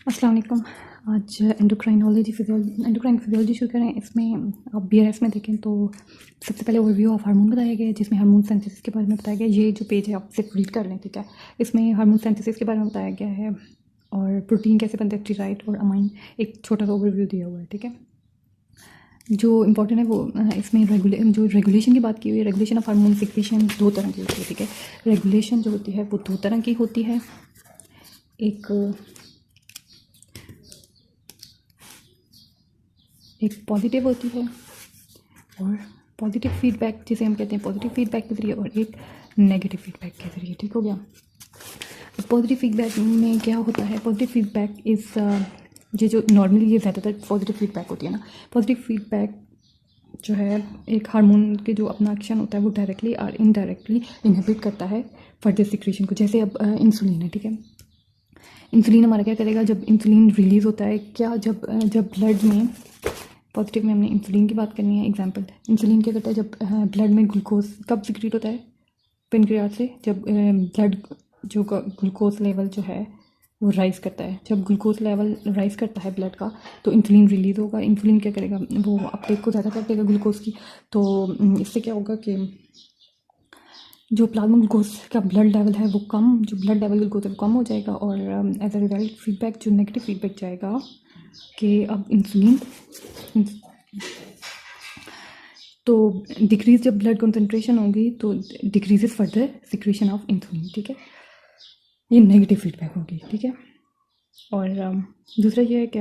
अस्सलाम वालेकुम। आज एंडोक्राइनोलॉजी एंडोक्राइन फिजियोलॉजी शुरू करें। इसमें आप BRS में देखें तो सबसे पहले ओवरव्यू ऑफ हार्मोन बताया गया है, जिसमें हार्मोन सिंथेसिस के बारे में बताया गया है। ये जो पेज है आप सिर्फ रीड कर लें, ठीक है। इसमें हार्मोन सिंथेसिस के बारे में बताया गया है और प्रोटीन कैसे बनते हैं, स्टीरॉयड और अमाइन, एक छोटा सा ओवरव्यू दिया हुआ है, ठीक है। जो इम्पोर्टेंट है वो इसमें रेगुलेशन की बात की हुई है। रेगुलेशन ऑफ हार्मोन सिक्रीशन दो तरह की होती है, ठीक है। रेगुलेशन जो होती है वो दो तरह की होती है। एक पॉजिटिव होती है और पॉजिटिव फीडबैक जिसे हम कहते हैं पॉजिटिव फीडबैक के ज़रिए, और एक नेगेटिव फीडबैक के ज़रिए, ठीक हो गया। पॉजिटिव फीडबैक में क्या होता है? पॉजिटिव फीडबैक इज़ ये जो नॉर्मली ये ज़्यादातर पॉजिटिव फीडबैक होती है ना। पॉजिटिव फीडबैक जो है एक हार्मोन के जो अपना एक्शन होता है वो डायरेक्टली और इनडायरेक्टली इनहिबिट करता है फर्दर सिक्रीशन को। जैसे अब इंसुलिन है, ठीक है। इंसुलिन हमारा क्या करेगा जब इंसुलिन रिलीज़ होता है, क्या जब ब्लड में, पॉजिटिव में हमने इंसुलिन की बात करनी है। एग्जांपल, इंसुलिन क्या करता है जब ब्लड में ग्लूकोज कब सिक्रीट होता है? पेनक्रियाज से। जब ब्लड जो ग्लूकोज लेवल जो है वो राइज़ करता है, जब ग्लूकोज लेवल राइज़ करता है ब्लड का तो इंसुलिन रिलीज़ होगा। इंसुलिन क्या करेगा, वो अपटेक को ज़्यादा कर देगा ग्लूकोज की। तो इससे क्या होगा कि जो प्लाज्मा ग्लूकोज का ब्लड लेवल है वो कम, जो ब्लड लेवल ग्लूकोज है वो कम हो जाएगा, और एज अ रिजल्ट फीडबैक जो नेगेटिव फीडबैक जाएगा कि अब इंसुलिन तो डिक्रीज, जब ब्लड कंसंट्रेशन होगी तो decreases further secretion of insulin, ठीक है। ये नेगेटिव फीडबैक होगी, ठीक है। और दूसरा ये है कि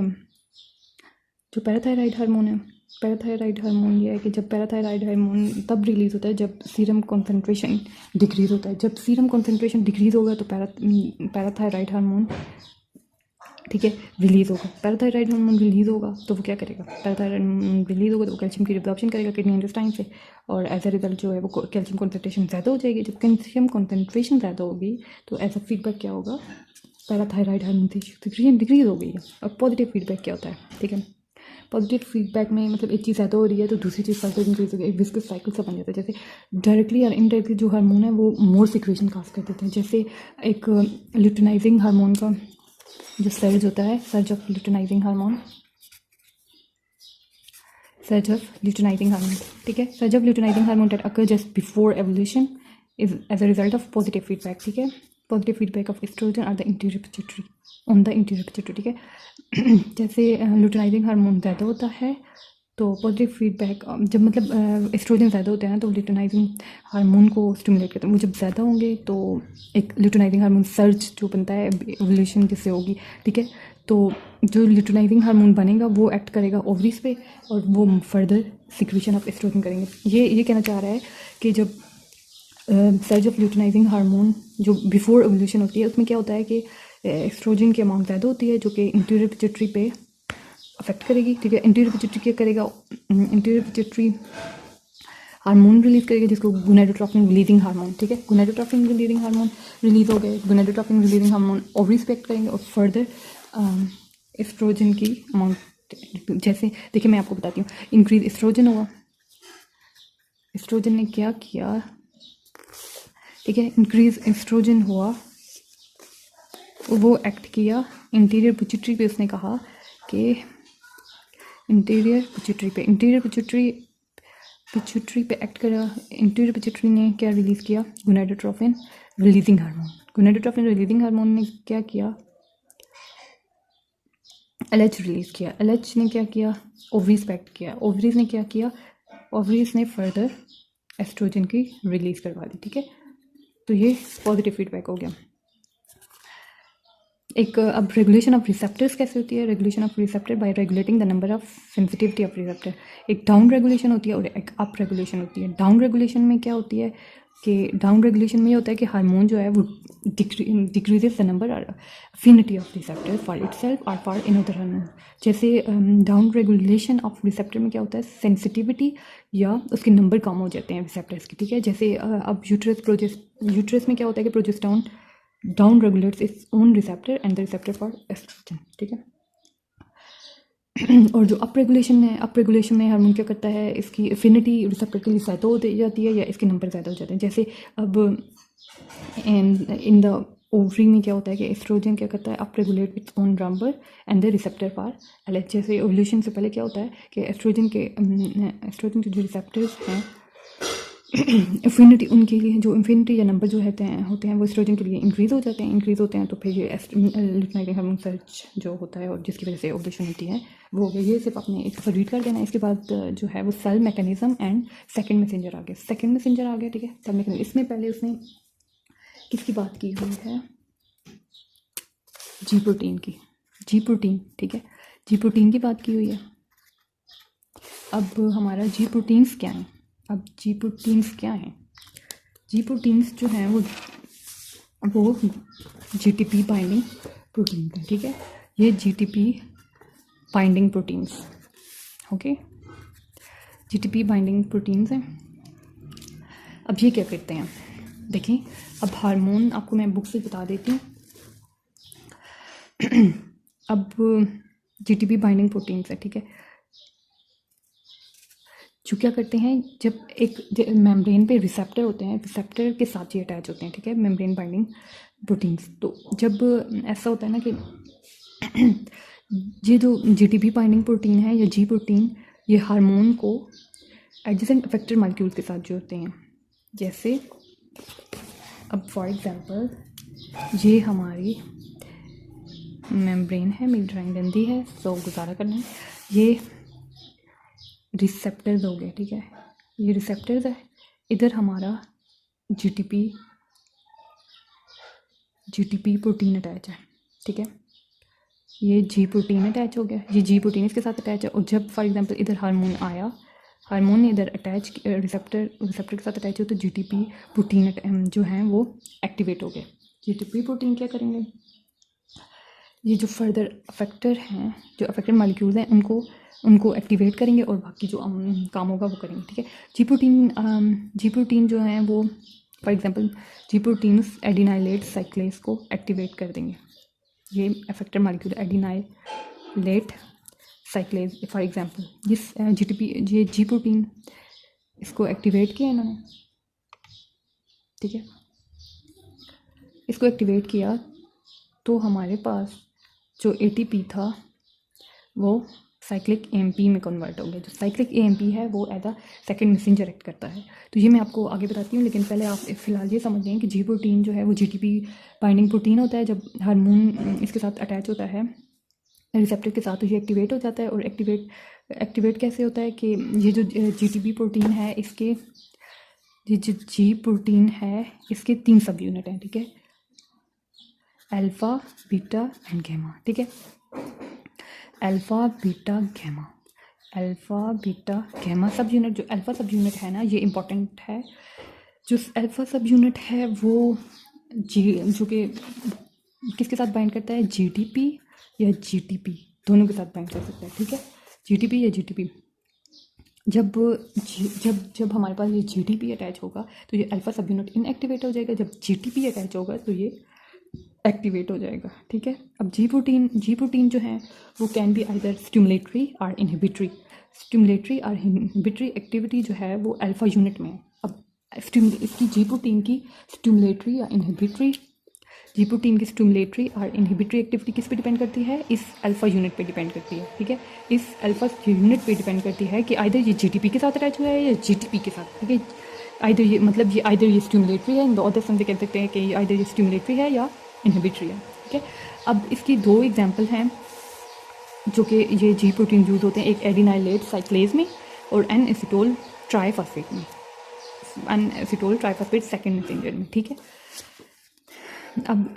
जो पैराथायराइड हार्मोन है, पैराथायराइड हार्मोन ये है कि जब पैराथायराइड हार्मोन तब रिलीज़ होता है जब सीरम कॉन्सेंट्रेशन डिक्रीज़ होता है। जब सीरम कॉन्सेंट्रेशन डिक्रीज़ होगा तो पैराथायराइड हार्मोन, ठीक है, रिलीज़ होगा। पैराथायराइड हार्मोन रिलीज़ होगा तो वो क्या करेगा, पैराथायराइड हार्मोन रिलीज़ होगा तो वो कैल्शियम की रिब्जॉर्प्शन करेगा किडनी इंटेस्टाइन से, और एज अ रिजल्ट जो है वो कैल्शियम कॉन्सेंट्रेशन ज़्यादा हो जाएगी। जब कैल्शियम कॉन्सेंट्रेशन ज़्यादा होगी तो एज अ फीडबैक क्या होगा, पैराथायराइड हार्मोन सिक्रीशन डिक्रीज़ हो गई है। और पॉजिटिव फीडबैक क्या होता है, ठीक है। पॉजिटिव फीडबैक में मतलब एक चीज़ ज़्यादा हो रही है तो दूसरी चीज़ फर्दर इंक्रीज हो गई, एक विस्कस साइकिल सा बन जाता है। जैसे डायरेक्टली और इनडायरेक्टली जो हार्मोन है वो मोर सिक्रेशन काज कर देते हैं। जैसे एक ल्यूटिनाइजिंग हार्मोन का जो सर्ज होता है, surge of luteinizing hormone, surge of luteinizing hormone, ठीक है। Surge of luteinizing hormone that occur just before evolution is as a result of positive feedback, ठीक है। पॉजिटिव फीडबैक ऑफ एस्ट्रोजन और the interior pituitary on the interior pituitary, ठीक है। जैसे luteinizing hormone ज़्यादा होता है तो पॉजिटिव फीडबैक, जब मतलब एस्ट्रोजन ज़्यादा होते हैं तो ल्यूटिनाइजिंग हार्मोन को स्टिमुलेट करते हैं। वो जब ज़्यादा होंगे तो एक ल्यूटिनाइजिंग हार्मोन सर्ज जो बनता है एवोल्यूशन जिससे होगी, ठीक है। तो जो ल्यूटिनाइजिंग हार्मोन बनेगा वो एक्ट करेगा ओवरीज पे और वो फर्दर सिक्रीशन ऑफ एस्ट्रोजन करेंगे। ये कहना चाह रहा है कि जब सर्ज ऑफ ल्यूटिनाइजिंग हार्मोन जो बिफोर एवोल्यूशन होती है उसमें क्या होता है कि एस्ट्रोजन की अमाउंट ज़्यादा होती है जो कि इंटीरियर पिट्यूटरी पे अफेक्ट करेगी, ठीक है। इंटीरियर पिट्यूटरी क्या करेगा, इंटीरियर पिट्यूटरी हार्मोन रिलीज करेगा जिसको गोनाडोट्रोपिन रिलीजिंग हार्मोन, ठीक है। गोनाडोट्रोपिन रिलीजिंग हार्मोन रिलीज हो गए, गोनाडोट्रोपिन रिलीजिंग हार्मोन ओवरीज पे एक्ट करेंगे और फर्दर एस्ट्रोजन की अमाउंट, जैसे देखिए मैं आपको बताती हूँ, इंक्रीज एस्ट्रोजन हुआ, एस्ट्रोजन ने क्या किया, ठीक है, इंक्रीज एस्ट्रोजन हुआ, वो एक्ट किया इंटीरियर पिट्यूटरी पे। उसने कहा कि इंटीरियर पिट्यूटरी पे एक्ट करा। इंटीरियर पिट्यूटरी ने क्या रिलीज़ किया, gonadotropin releasing hormone. Gonadotropin releasing hormone ने क्या किया, LH रिलीज़ किया। LH ने क्या किया, ओवरीज पे एक्ट किया। ओवरीज ने क्या किया, ओवरीज ने फर्दर एस्ट्रोजन की रिलीज़ करवा दी, ठीक है। तो ये पॉजिटिव फीडबैक हो गया। एक अब रेगुलेशन ऑफ रिसेप्टर्स कैसे होती है, regulation of receptor bye regulating the number of sensitivity of receptor. एक डाउन रेगुलेशन होती है और एक अप रेगुलेशन होती है। डाउन रेगुलेशन में क्या होती है कि डाउन रेगुलेशन में ये होता है कि हार्मोन जो है वो डिक्रीजेस द नंबर और affinity of receptor for itself और फॉर अनदर हार्मोन। जैसे डाउन रेगुलेशन ऑफ रिसेप्टर में क्या होता है, सेंसिटिविटी या उसके नंबर कम हो जाते हैं रिसेप्टर्स के, ठीक है। जैसे अब यूट्रस में क्या होता है कि progesterone down regulates its own receptor and the receptor for estrogen, ठीक है। और जो अप रेगुलेशन है, अप रेगुलेशन में हार्मोन क्या करता है, इसकी एफिनिटी रिसेप्टर के लिए ज़्यादा हो जाती है या इसके नंबर ज़्यादा हो जाते हैं। जैसे अब इन द ओवरी में क्या होता है कि एस्ट्रोजन क्या करता है, up regulate its own number and the receptor per LH. जैसे ओव्यूलेशन से पहले क्या होता है कि एस्ट्रोजन के जो रिसेप्टर्स हैं इन्फिनिटी, उनके लिए जो इन्फिनिटी या नंबर जो होते हैं वो एस्ट्रोजन के लिए इंक्रीज़ होते हैं तो फिर ये लुटिनाइजिंग हार्मोन सर्च जो होता है और जिसकी वजह से ओवुलेशन होती है वो हो गया। ये सिर्फ आपने एक दफ़ा रीड कर देना। इसके बाद जो है वो cell mechanism and second messenger आ गया। ठीक है, सेल मैकेनिज्म। इसमें पहले उसने किसकी बात की हुई है, जी प्रोटीन की, जी प्रोटीन। ठीक है, जी प्रोटीन की बात की हुई है। अब हमारा जी प्रोटीन्स क्या हैं, जी प्रोटीन्स जो हैं वो जीटीपी बाइंडिंग प्रोटीन है। ठीक है, ये GTP binding proteins, okay, GTP binding proteins हैं। अब ये क्या करते हैं, देखिए अब हार्मोन आपको मैं बुक से बता देती हूँ। अब जीटीपी बाइंडिंग प्रोटीन्स है, ठीक है, जो क्या करते हैं, जब एक मेम्ब्रेन पे रिसेप्टर होते हैं, रिसेप्टर के साथ ये अटैच होते हैं। ठीक है, मेम्ब्रेन बाइंडिंग प्रोटीन्स। तो जब ऐसा होता है ना कि ये जो जीटीपी बाइंडिंग प्रोटीन है या जी प्रोटीन, ये हार्मोन को एडजेसेंट इफेक्टर मॉलिक्यूल्स के साथ जोड़ते हैं। जैसे अब फॉर एग्जांपल ये हमारी मेम्ब्रेन है, मेरी ड्राइंग गंदी है तो गुजारा करना है। ये रिसेप्टर्स हो गए, ठीक है, ये रिसेप्टर्स है। इधर हमारा जीटीपी प्रोटीन अटैच है। ठीक है, ये जी प्रोटीन अटैच हो गया, ये जी प्रोटीन इसके साथ अटैच है। और जब फॉर एग्जांपल इधर हार्मोन आया, हार्मोन ने इधर अटैच रिसेप्टर के साथ अटैच हो, तो जीटीपी प्रोटीन जो हैं वो एक्टिवेट हो गए। जीटीपी प्रोटीन क्या करेंगे, ये जो फर्दर अफेक्टर हैं, जो अफेक्टेड मॉलिक्यूल्स हैं, उनको एक्टिवेट करेंगे और बाकी जो काम होगा वो करेंगे। ठीक है, जी प्रोटीन जो हैं वो for example G proteins adenylate cyclase को एक्टिवेट कर देंगे। ये affected molecule adenylate cyclase, for example ये जी प्रोटीन इसको एक्टिवेट किया इन्होंने। ठीक है, इसको एक्टिवेट किया तो हमारे पास जो एटीपी था वो साइक्लिक एएमपी में कन्वर्ट हो गया। जो साइक्लिक एएमपी है वो as a second messenger act करता है। तो ये मैं आपको आगे बताती हूँ, लेकिन पहले आप फिलहाल ये समझ लें कि जी प्रोटीन जो है वो जीटीपी बाइंडिंग प्रोटीन होता है। जब हार्मोन इसके साथ अटैच होता है रिसेप्टर के साथ, तो ये एक्टिवेट हो जाता है। और एक्टिवेट कैसे होता है कि ये जो जीटीपी प्रोटीन है, इसके ये जो जी प्रोटीन है इसके 3 सब यूनिट हैं। ठीक है, अल्फ़ा, बीटा एंड गैमा। ठीक है, alpha beta gamma subunit. जो अल्फ़ा सब यूनिट है ना, ये इम्पॉर्टेंट है। जो अल्फ़ा सब यूनिट है वो जो कि किसके साथ बाइंड करता है, जीटीपी या जीटीपी, दोनों के साथ बाइंड कर सकता है। ठीक है, जीटीपी या जीटीपी। जब हमारे पास ये जीटीपी अटैच होगा तो ये अल्फ़ा सब यूनिट इनएक्टिवेट हो जाएगा। जब जीटीपी अटैच होगा तो ये एक्टिवेट हो जाएगा। ठीक है, अब जी प्रोटीन जो है वो कैन बी आइदर स्टिमुलेटरी और इनहिबिटरी। एक्टिविटी जो है वो अल्फ़ा यूनिट में है। अब इसकी जी प्रोटीन की स्टिमुलेटरी और इनहिबिटरी एक्टिविटी किस पे डिपेंड करती है, इस अल्फ़ा यूनिट पे डिपेंड करती है। ठीक है, इस अल्फ़ा यूनिट पे डिपेंड करती है कि आइदर ये जीटीपी के साथ अटैच हुआ है या जीटीपी के साथ। ठीक है, आइदर ये स्टिमुलेटरी है, इन द अदर सेंस से कह सकते हैं कि आइदर ये स्टिमुलेटरी है या इनहिबिटरी है। ठीक है, अब इसकी 2 एग्जांपल हैं जो कि ये जी प्रोटीन यूज़ होते हैं, एक एडिनाइलेट साइक्लेज में और inositol triphosphate second messenger में। ठीक है, अब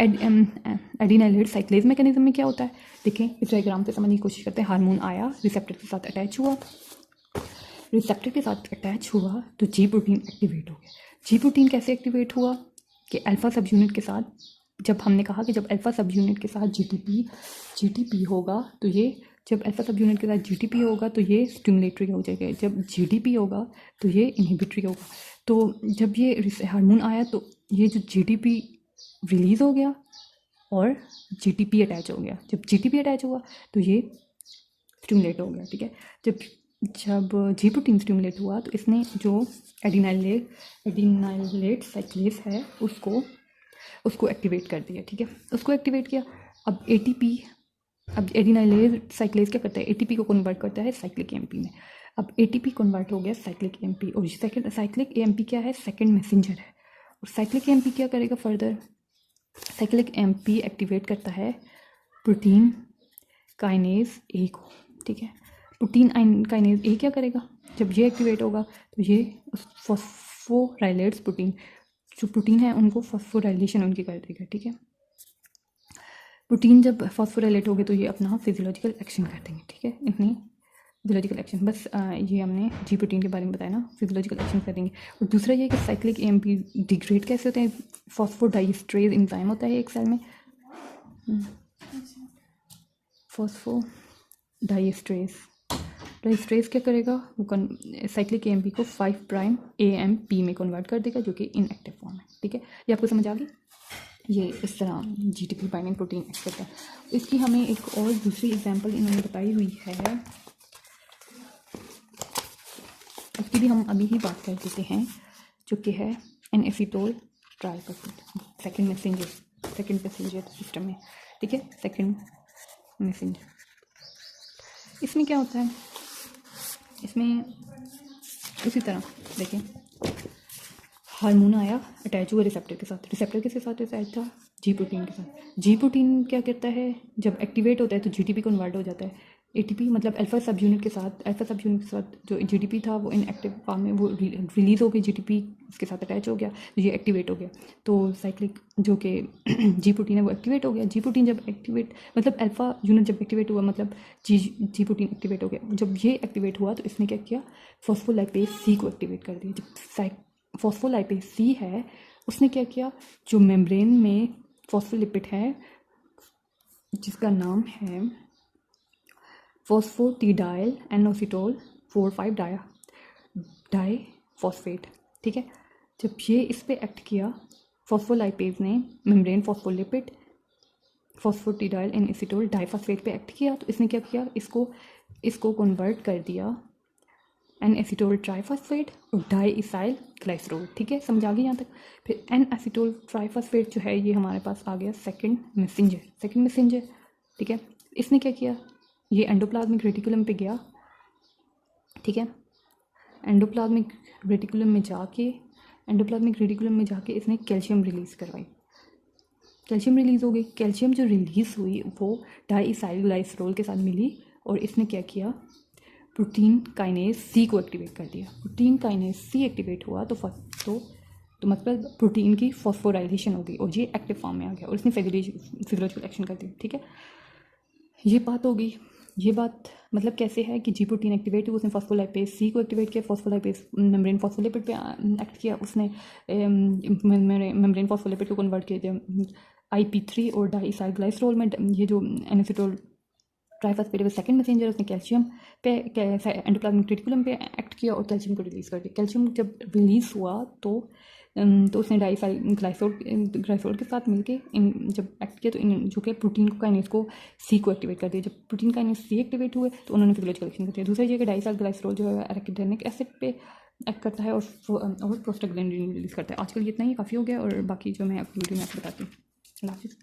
एडिनाइलेट साइक्लेज मैकेनिज्म में क्या होता है, देखें इस डायग्राम से समझने की कोशिश करते हैं। हार्मोन आया, रिसेप्टर के साथ अटैच हुआ तो जी प्रोटीन एक्टिवेट हो गया। जी प्रोटीन कैसे एक्टिवेट हुआ कि अल्फ़ा सब यूनिट के साथ, जब हमने कहा कि जब अल्फ़ा सब यूनिट के साथ जीटीपी होगा तो ये, जब अल्फ़ा सब यूनिट के साथ जीटीपी होगा तो ये स्टिमुलेटरी हो जाएगा, जब जीटीपी होगा तो ये इनहिबिटरी होगा। तो जब ये हार्मोन आया तो ये जो जीटीपी रिलीज़ हो गया और जीटीपी अटैच हो गया। जब जीटीपी अटैच हुआ तो ये स्टिमुलेट हो गया। ठीक है, जब जी प्रोटीन स्टिमुलेट हुआ तो इसने जो एडिनाइलेट साइक्लेस है उसको उसको एक्टिवेट कर दिया, ठीक है, उसको एक्टिवेट किया। अब ATP, अब एडिनाइलेज साइक्लेज क्या करता है, ATP को कन्वर्ट करता है साइक्लिक AMP में। अब ATP कन्वर्ट हो गया साइक्लिक AMP, और सेकंड साइक्लिक AMP क्या है, सेकंड मैसेंजर है। और साइक्लिक AMP क्या करेगा फर्दर, साइक्लिक AMP एक्टिवेट करता है प्रोटीन काइनेज A को, ठीक है। प्रोटीन काइनेज A क्या करेगा, जब ये एक्टिवेट होगा तो ये फॉस्फोराइलेट्स प्रोटीन, जो प्रोटीन है उनको फॉस्फोराइलेशन उनकी कर देगा, ठीक है। प्रोटीन जब फॉस्फोराइलेट हो गए तो ये अपना फिजियोलॉजिकल एक्शन कर देंगे, ठीक है, इतनी फिजियोलॉजिकल एक्शन। बस ये हमने जी प्रोटीन के बारे में बताया ना, फिजियोलॉजिकल एक्शन कर देंगे। और दूसरा ये कि साइक्लिक AMP डिग्रेड कैसे होते हैं, फॉस्फोडाइएस्ट्रेज एंजाइम होता है एक सेल में, फॉस्फोडाइएस्ट्रेज क्या करेगा, वो साइक्लिक AMP को 5' AMP में कन्वर्ट कर देगा, जो कि इनएक्टिव फॉर्म है, ठीक है। ये आपको समझ आ गई, ये इस तरह GTP बाइंडिंग प्रोटीन एक्ट करता है। इसकी हमें एक और दूसरी एग्जांपल इन्होंने बताई हुई है, उसकी भी हम अभी ही बात कर देते हैं, जो कि है N-एसीटोल ट्राइफॉस्फेट, सेकंड मैसेंजर सिस्टम में, ठीक है, सेकंड मैसेंजर। इसमें क्या होता है, इसमें उसी तरह देखें, हार्मोन आया, अटैच हुआ रिसेप्टर के साथ, रिसेप्टर किसके साथ अटैच था, जी प्रोटीन के साथ। जी प्रोटीन क्या करता है, जब एक्टिवेट होता है तो GTP कन्वर्ट हो जाता है ATP, मतलब अल्फा सब यूनिट के साथ जो GTP था वो इनएक्टिव फॉर्म में वो रिलीज़ हो गई, GTP इसके साथ अटैच हो गया, ये एक्टिवेट हो गया, तो साइक्लिक जो कि जी प्रोटीन है वो एक्टिवेट हो गया। जी प्रोटीन जब एक्टिवेट, मतलब अल्फा यूनिट जब एक्टिवेट हुआ, मतलब जी प्रोटीन एक्टिवेट हो गया। जब ये एक्टिवेट हुआ तो इसने क्या किया, फॉस्फोलाइपेज C को एक्टिवेट कर दिया। जब फॉस्फोलाइपेज C है, उसने क्या किया, जो मेम्ब्रेन में फॉस्फोलिपिड है जिसका नाम है फॉस्फोटिडाइल एनोसिटोल 4,5 डाईफॉस्फेट, ठीक है। जब ये इस पर एक्ट किया, फॉस्फोलाइपेज ने मेम्ब्रेन फॉस्फोलिपिड फॉस्फोटिडाइल एनोसिटोल डाईफॉस्फेट पे एक्ट किया, तो इसने क्या किया, इसको कन्वर्ट कर दिया N-एसीटोल ट्राइफॉस्फेट और डाईइसाइल ग्लाइसरोल, ठीक है, समझ आ गई यहाँ तक। फिर N-एसीटोल ट्राइफॉस्फेट जो है ये हमारे पास आ गया सेकंड मैसेंजर, ठीक है। इसने क्या किया, ये एंडोप्लाज्मिक रेटिकुलम पे गया, ठीक है, एंडोप्लाज्मिक रेटिकुलम में जाके इसने कैल्शियम रिलीज़ करवाई, कैल्शियम रिलीज़ हो गई। कैल्शियम जो रिलीज़ हुई वो डाईइसाइल ग्लाइसरोल के साथ मिली, और इसने क्या किया, प्रोटीन काइनेज C को एक्टिवेट कर दिया। प्रोटीन काइनेज C एक्टिवेट हुआ तो मतलब प्रोटीन की फॉस्फोराइलेशन हो गई, और ये एक्टिव फॉर्म में आ गया, और इसने फिजियोलॉजिकल एक्शन कर दिया, ठीक है। ये बात हो गई। ये बात मतलब कैसे है कि जी प्रोटीन एक्टिवेट हुआ, उसने फॉस्फोलाइपेज C को एक्टिवेट किया, फॉस्फोलाइपेज मेम्ब्रेन फॉस्फोलिपिड पे एक्ट किया, उसने मेम्ब्रेन फॉस्फोलिपिड को कन्वर्ट किया IP3 और डाईइसाइल ग्लाइसरोल में। ये जो एनोसिटोल ट्राइफॉस्फेट है सेकंड मैसेंजर, उसने कैल्शियम पे एंडोप्लाज्मिक रेटिकुलम पे एक्ट किया और कैल्शियम को रिलीज़ कर दिया। कैल्शियम जब रिलीज़ हुआ तो उसने डाईइसाइल ग्लाइसरोल के साथ मिलके जब एक्ट किया, तो जो कि प्रोटीन काइनेज को C को एक्टिवेट कर दिया। जब प्रोटीन काइनेज C एक्टिवेट हुए तो उन्होंने फिजियोलॉजिकल एक्शन कर दिया। दूसरी जगह डाईइसाइल ग्लाइसरोल जो है एराकिडोनिक एसिड पे एक्ट करता है और प्रोस्टाग्लैंडिन रिलीज़ करता है। आजकल इतना ही काफ़ी हो गया, और बाकी जो मैं अगली वीडियो में आपको बताती हूँ। अल्लाह हाफिज़।